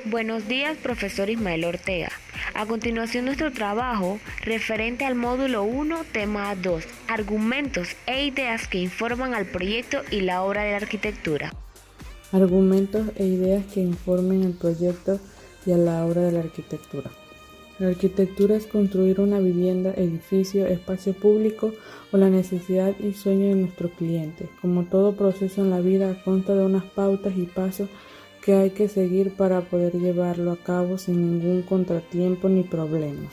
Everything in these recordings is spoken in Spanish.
Buenos días, profesor Ismael Ortega. A continuación nuestro trabajo referente al módulo 1, tema 2, argumentos e ideas que informan al proyecto y la obra de la arquitectura. Argumentos e ideas que informen el proyecto y a la obra de la arquitectura. La arquitectura es construir una vivienda, edificio, espacio público o la necesidad y sueño de nuestros clientes. Como todo proceso en la vida, consta de unas pautas y pasos que hay que seguir para poder llevarlo a cabo sin ningún contratiempo ni problema.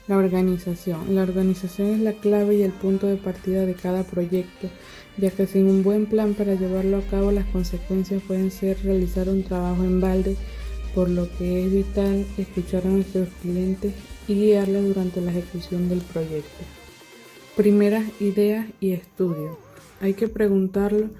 La organización. La organización es la clave y el punto de partida de cada proyecto, ya que sin un buen plan para llevarlo a cabo, las consecuencias pueden ser realizar un trabajo en balde, por lo que es vital escuchar a nuestros clientes y guiarles durante la ejecución del proyecto. Primeras ideas y estudios. Hay que preguntarlo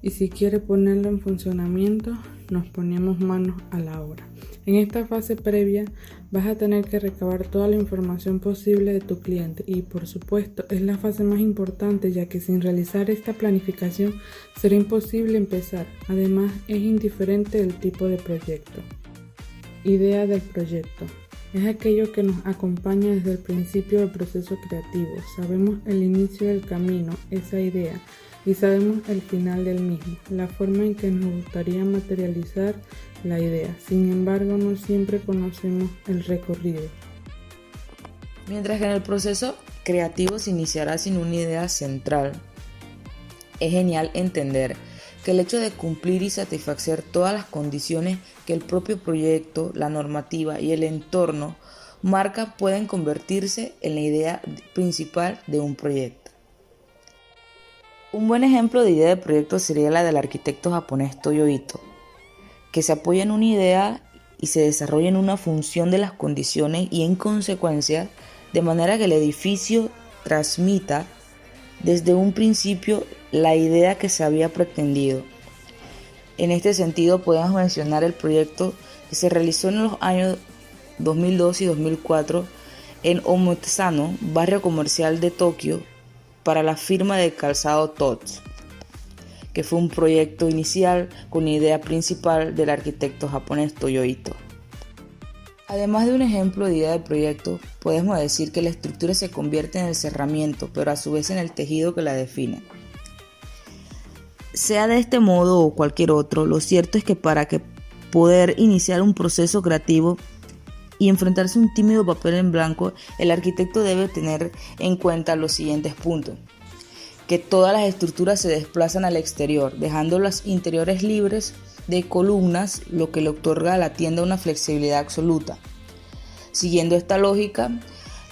y si quiere ponerlo en funcionamiento, nos ponemos manos a la obra. En esta fase previa vas a tener que recabar toda la información posible de tu cliente y por supuesto es la fase más importante, ya que sin realizar esta planificación será imposible empezar. Además es indiferente el tipo de proyecto. Idea del proyecto. Es aquello que nos acompaña desde el principio del proceso creativo. Sabemos el inicio del camino, esa idea, y sabemos el final del mismo, la forma en que nos gustaría materializar la idea. Sin embargo, no siempre conocemos el recorrido. Mientras que en el proceso creativo se iniciará sin una idea central, es genial entender que el hecho de cumplir y satisfacer todas las condiciones que el propio proyecto, la normativa y el entorno marcan pueden convertirse en la idea principal de un proyecto. Un buen ejemplo de idea de proyecto sería la del arquitecto japonés Toyo Ito, que se apoya en una idea y se desarrolla en una función de las condiciones y en consecuencia, de manera que el edificio transmita desde un principio la idea que se había pretendido. En este sentido podemos mencionar el proyecto que se realizó en los años 2002 y 2004 en Omotesano, barrio comercial de Tokio, para la firma de calzado Tots, que fue un proyecto inicial con idea principal del arquitecto japonés Toyo Ito. Además de un ejemplo de idea de proyecto, podemos decir que la estructura se convierte en el cerramiento, pero a su vez en el tejido que la define. Sea de este modo o cualquier otro, lo cierto es que para poder iniciar un proceso creativo y enfrentarse a un tímido papel en blanco, el arquitecto debe tener en cuenta los siguientes puntos: que todas las estructuras se desplazan al exterior, dejando las interiores libres de columnas, lo que le otorga a la tienda una flexibilidad absoluta. Siguiendo esta lógica,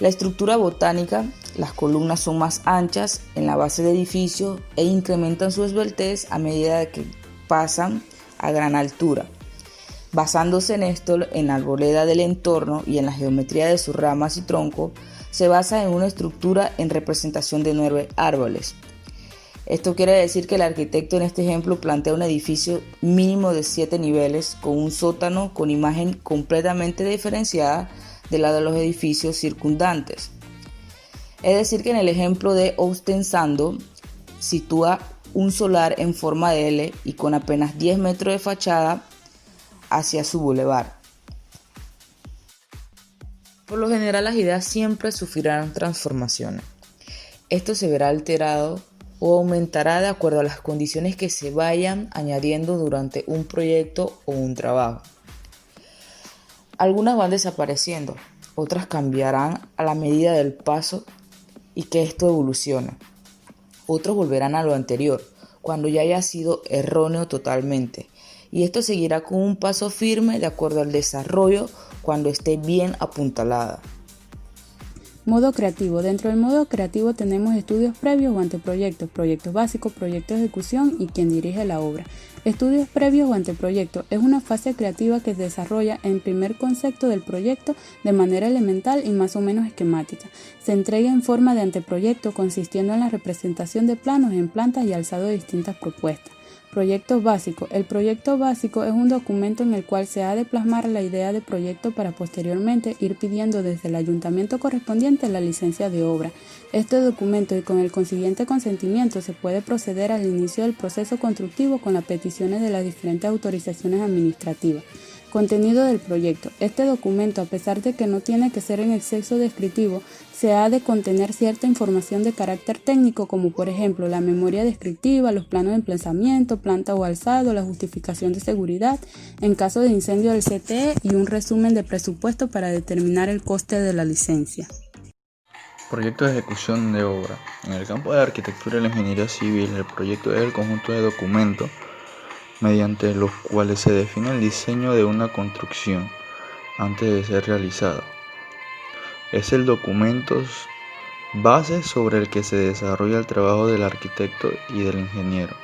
la estructura botánica, las columnas son más anchas en la base del edificio e incrementan su esbeltez a medida que pasan a gran altura. Basándose en esto, en la arboleda del entorno y en la geometría de sus ramas y tronco, se basa en una estructura en representación de 9 árboles. Esto quiere decir que el arquitecto en este ejemplo plantea un edificio mínimo de 7 niveles con un sótano con imagen completamente diferenciada de la de los edificios circundantes. Es decir, que en el ejemplo de Ostensando sitúa un solar en forma de L y con apenas 10 metros de fachada hacia su bulevar. Por lo general, las ideas siempre sufrirán transformaciones. Esto se verá alterado o aumentará de acuerdo a las condiciones que se vayan añadiendo durante un proyecto o un trabajo. Algunas van desapareciendo, otras cambiarán a la medida del paso y que esto evolucione. Otros volverán a lo anterior, cuando ya haya sido erróneo totalmente. Y esto seguirá con un paso firme de acuerdo al desarrollo cuando esté bien apuntalada. Modo creativo. Dentro del modo creativo tenemos estudios previos o anteproyectos, proyectos básicos, proyectos de ejecución y quien dirige la obra. Estudios previos o anteproyectos es una fase creativa que se desarrolla en primer concepto del proyecto de manera elemental y más o menos esquemática. Se entrega en forma de anteproyecto consistiendo en la representación de planos en plantas y alzado de distintas propuestas. Proyectos básicos. El proyecto básico es un documento en el cual se ha de plasmar la idea de proyecto para posteriormente ir pidiendo desde el ayuntamiento correspondiente la licencia de obra. Este documento y con el consiguiente consentimiento se puede proceder al inicio del proceso constructivo con las peticiones de las diferentes autorizaciones administrativas. Contenido del proyecto. Este documento, a pesar de que no tiene que ser en exceso descriptivo, se ha de contener cierta información de carácter técnico, como por ejemplo la memoria descriptiva, los planos de emplazamiento, planta o alzado, la justificación de seguridad en caso de incendio del CTE y un resumen de presupuesto para determinar el coste de la licencia. Proyecto de ejecución de obra. En el campo de la arquitectura y la ingeniería civil, el proyecto es el conjunto de documentos mediante los cuales se define el diseño de una construcción antes de ser realizada. Es el documento base sobre el que se desarrolla el trabajo del arquitecto y del ingeniero.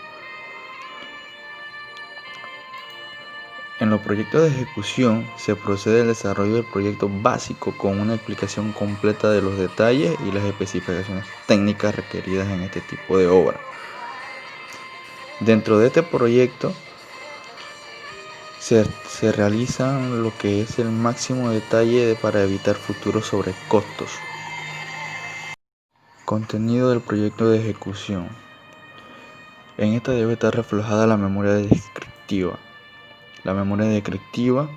En los proyectos de ejecución se procede al desarrollo del proyecto básico con una explicación completa de los detalles y las especificaciones técnicas requeridas en este tipo de obra. Dentro de este proyecto se realizan lo que es el máximo detalle para evitar futuros sobrecostos. Contenido del proyecto de ejecución. En esta debe estar reflejada la memoria descriptiva. La memoria descriptiva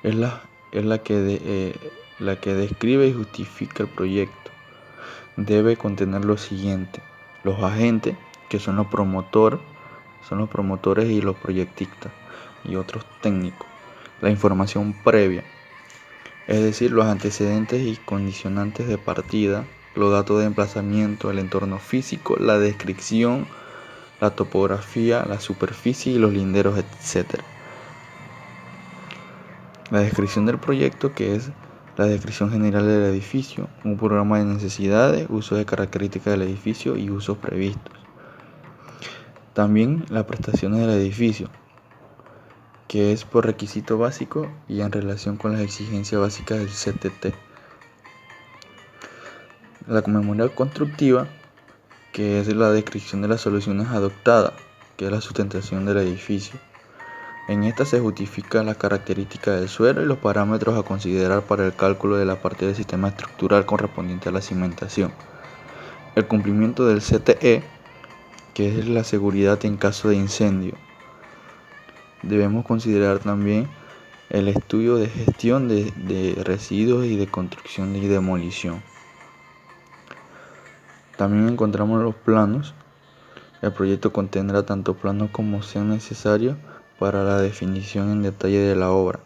es la que describe y justifica el proyecto. Debe contener lo siguiente: los agentes, que son los promotores y los proyectistas y otros técnicos. La información previa, es decir, los antecedentes y condicionantes de partida, los datos de emplazamiento, el entorno físico, la descripción, la topografía, la superficie y los linderos, etc. La descripción del proyecto, que es la descripción general del edificio, un programa de necesidades, uso de características del edificio y usos previstos. También las prestaciones del edificio, que es por requisito básico y en relación con las exigencias básicas del CTT. La memoria constructiva, que es la descripción de las soluciones adoptadas, que es la sustentación del edificio. En esta se justifica las características del suelo y los parámetros a considerar para el cálculo de la parte del sistema estructural correspondiente a la cimentación. El cumplimiento del CTE, que es la seguridad en caso de incendio. Debemos considerar también el estudio de gestión de residuos y de construcción y demolición. También encontramos los planos. El proyecto contendrá tanto planos como sean necesarios para la definición en detalle de la obra.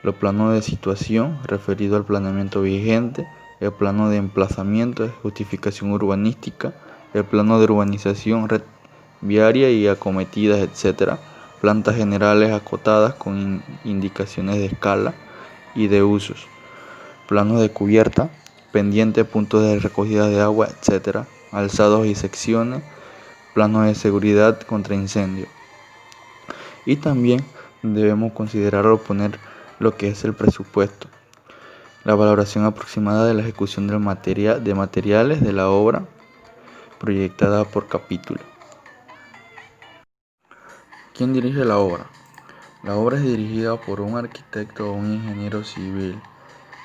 Los planos de situación referido al planeamiento vigente, el plano de emplazamiento de justificación urbanística, el plano de urbanización, red viaria y acometidas, etc. Plantas generales acotadas con indicaciones de escala y de usos, planos de cubierta, pendientes, puntos de recogida de agua, etc. Alzados y secciones, planos de seguridad contra incendio. Y también debemos considerar o poner lo que es el presupuesto, la valoración aproximada de la ejecución de materiales de la obra proyectada por capítulo. ¿Quién dirige la obra? La obra es dirigida por un arquitecto o un ingeniero civil,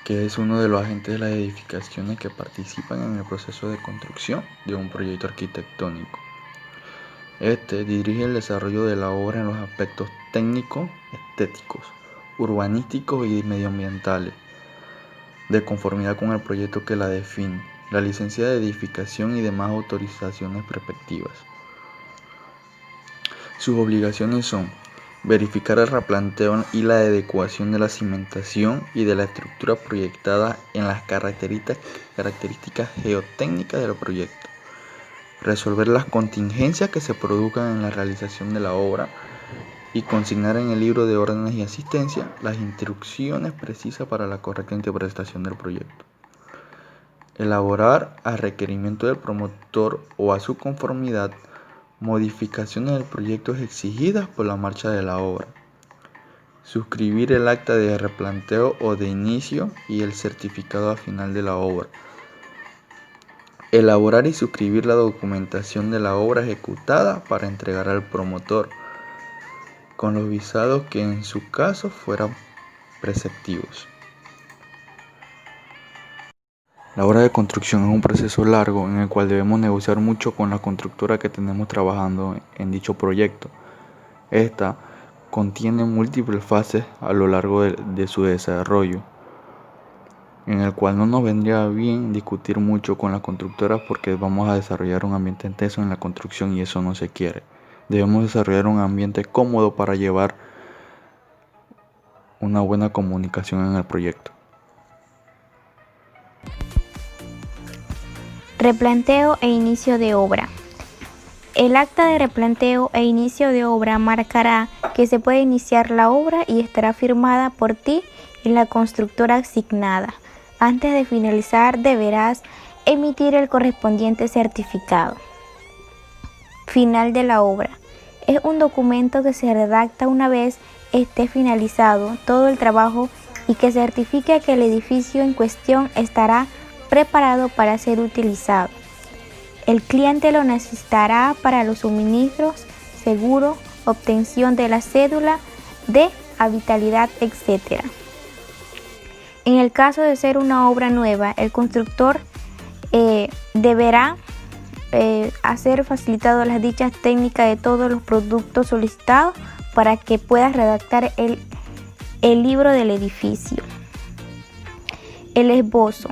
que es uno de los agentes de las edificaciones que participan en el proceso de construcción de un proyecto arquitectónico. Este dirige el desarrollo de la obra en los aspectos técnicos, estéticos, urbanísticos y medioambientales, de conformidad con el proyecto que la define, la licencia de edificación y demás autorizaciones respectivas. Sus obligaciones son verificar el replanteo y la adecuación de la cimentación y de la estructura proyectada en las características geotécnicas del proyecto, resolver las contingencias que se produzcan en la realización de la obra y consignar en el libro de órdenes y asistencia las instrucciones precisas para la correcta interpretación del proyecto. Elaborar a requerimiento del promotor o a su conformidad modificaciones del proyecto exigidas por la marcha de la obra. Suscribir el acta de replanteo o de inicio y el certificado final de la obra. Elaborar y suscribir la documentación de la obra ejecutada para entregar al promotor, con los visados que en su caso fueran preceptivos. La obra de construcción es un proceso largo en el cual debemos negociar mucho con la constructora que tenemos trabajando en dicho proyecto. Esta contiene múltiples fases a lo largo de su desarrollo, en el cual no nos vendría bien discutir mucho con las constructoras porque vamos a desarrollar un ambiente intenso en la construcción y eso no se quiere. Debemos desarrollar un ambiente cómodo para llevar una buena comunicación en el proyecto. Replanteo e inicio de obra. El acta de replanteo e inicio de obra marcará que se puede iniciar la obra y estará firmada por ti y la constructora asignada. Antes de finalizar deberás emitir el correspondiente certificado. Final de la obra. Es un documento que se redacta una vez esté finalizado todo el trabajo y que certifica que el edificio en cuestión estará preparado para ser utilizado. El cliente lo necesitará para los suministros, seguro, obtención de la cédula de habitabilidad, etc. En el caso de ser una obra nueva, el constructor deberá hacer facilitado las dichas técnicas de todos los productos solicitados para que puedas redactar el libro del edificio. El esbozo.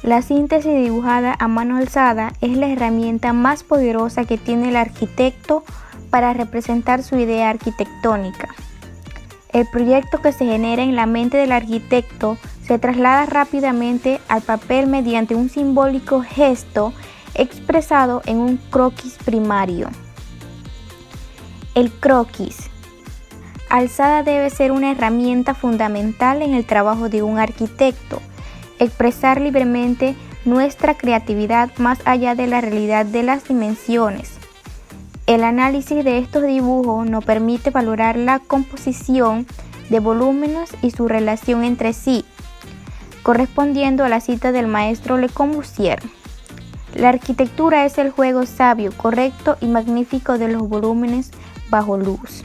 La síntesis dibujada a mano alzada es la herramienta más poderosa que tiene el arquitecto para representar su idea arquitectónica. El proyecto que se genera en la mente del arquitecto se traslada rápidamente al papel mediante un simbólico gesto expresado en un croquis primario. El croquis. Alzada debe ser una herramienta fundamental en el trabajo de un arquitecto. Expresar libremente nuestra creatividad más allá de la realidad de las dimensiones. El análisis de estos dibujos nos permite valorar la composición de volúmenes y su relación entre sí, correspondiendo a la cita del maestro Le Corbusier. La arquitectura es el juego sabio, correcto y magnífico de los volúmenes bajo luz.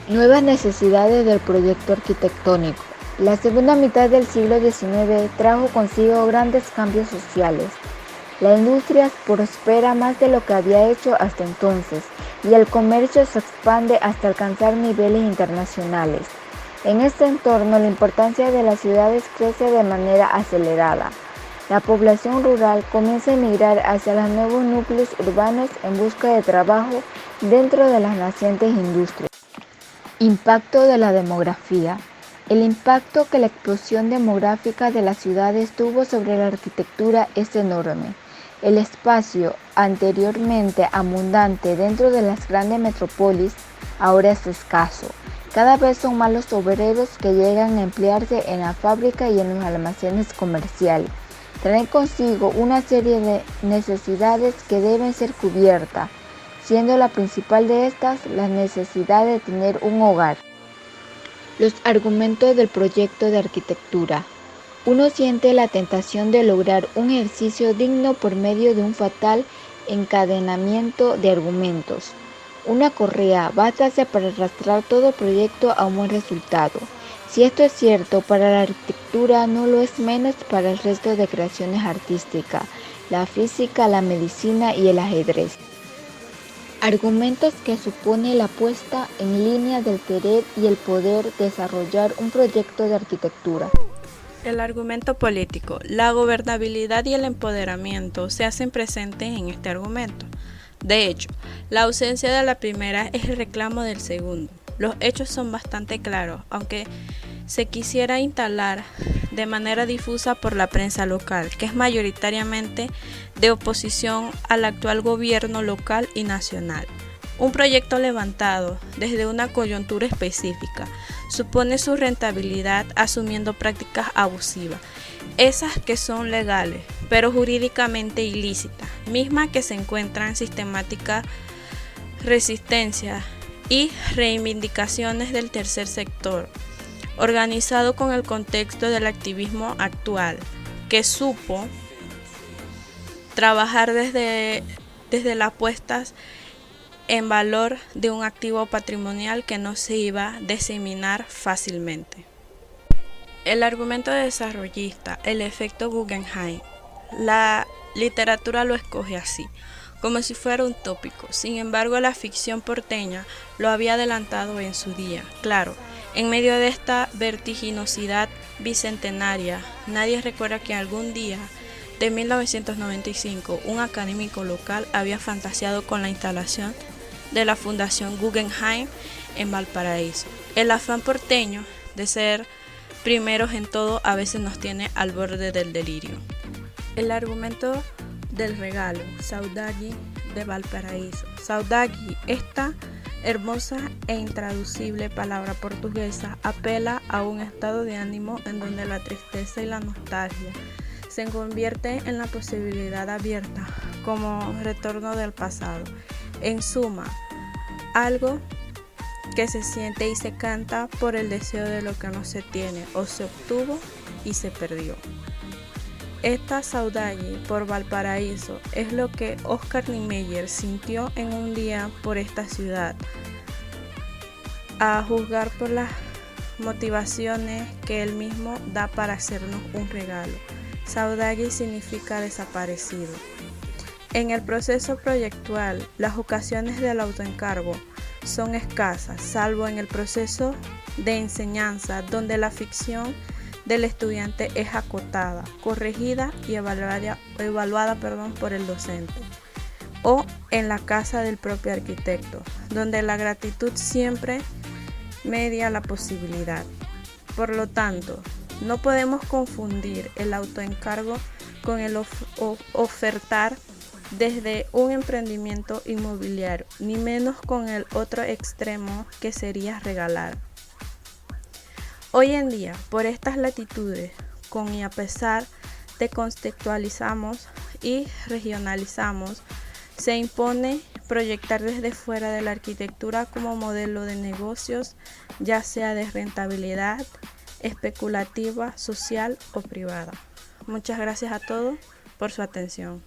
Nuevas necesidades del proyecto arquitectónico. La segunda mitad del siglo XIX trajo consigo grandes cambios sociales. La industria prospera más de lo que había hecho hasta entonces y el comercio se expande hasta alcanzar niveles internacionales. En este entorno, la importancia de las ciudades crece de manera acelerada. La población rural comienza a emigrar hacia los nuevos núcleos urbanos en busca de trabajo dentro de las nacientes industrias. Impacto de la demografía. El impacto que la explosión demográfica de las ciudades tuvo sobre la arquitectura es enorme. El espacio anteriormente abundante dentro de las grandes metrópolis ahora es escaso. Cada vez son más los obreros que llegan a emplearse en la fábrica y en los almacenes comerciales. Traen consigo una serie de necesidades que deben ser cubiertas, siendo la principal de estas la necesidad de tener un hogar. Los argumentos del proyecto de arquitectura. Uno siente la tentación de lograr un ejercicio digno por medio de un fatal encadenamiento de argumentos. Una correa bastase para arrastrar todo proyecto a un buen resultado. Si esto es cierto para la arquitectura, no lo es menos para el resto de creaciones artísticas, la física, la medicina y el ajedrez. Argumentos que supone la puesta en línea del querer y el poder desarrollar un proyecto de arquitectura. El argumento político, la gobernabilidad y el empoderamiento se hacen presentes en este argumento. De hecho, la ausencia de la primera es el reclamo del segundo. Los hechos son bastante claros, aunque se quisiera instalar de manera difusa por la prensa local, que es mayoritariamente de oposición al actual gobierno local y nacional. Un proyecto levantado desde una coyuntura específica supone su rentabilidad asumiendo prácticas abusivas, esas que son legales, pero jurídicamente ilícitas, mismas que se encuentran en sistemática resistencia y reivindicaciones del tercer sector, organizado con el contexto del activismo actual, que supo trabajar desde las puestas en valor de un activo patrimonial que no se iba a diseminar fácilmente. El argumento desarrollista, el efecto Guggenheim. La literatura lo escoge así, como si fuera un tópico. Sin embargo, la ficción porteña lo había adelantado en su día. Claro, en medio de esta vertiginosidad bicentenaria, nadie recuerda que algún día de 1995 un académico local había fantaseado con la instalación de la Fundación Guggenheim en Valparaíso. El afán porteño de ser primeros en todo a veces nos tiene al borde del delirio. El argumento del regalo, Saudade de Valparaíso. Saudade, esta hermosa e intraducible palabra portuguesa, apela a un estado de ánimo en donde la tristeza y la nostalgia se convierte en la posibilidad abierta como retorno del pasado. En suma, algo que se siente y se canta por el deseo de lo que no se tiene o se obtuvo y se perdió. Esta saudade por Valparaíso es lo que Oscar Niemeyer sintió en un día por esta ciudad, a juzgar por las motivaciones que él mismo da para hacernos un regalo. Saudade significa desaparecido. En el proceso proyectual, las ocasiones del autoencargo son escasas, salvo en el proceso de enseñanza, donde la ficción del estudiante es acotada, corregida y evaluada por el docente, o en la casa del propio arquitecto, donde la gratitud siempre media la posibilidad. Por lo tanto, no podemos confundir el autoencargo con el ofertar desde un emprendimiento inmobiliario, ni menos con el otro extremo que sería regalar. Hoy en día, por estas latitudes, con y a pesar de contextualizamos y regionalizamos, se impone proyectar desde fuera de la arquitectura como modelo de negocios, ya sea de rentabilidad, especulativa, social o privada. Muchas gracias a todos por su atención.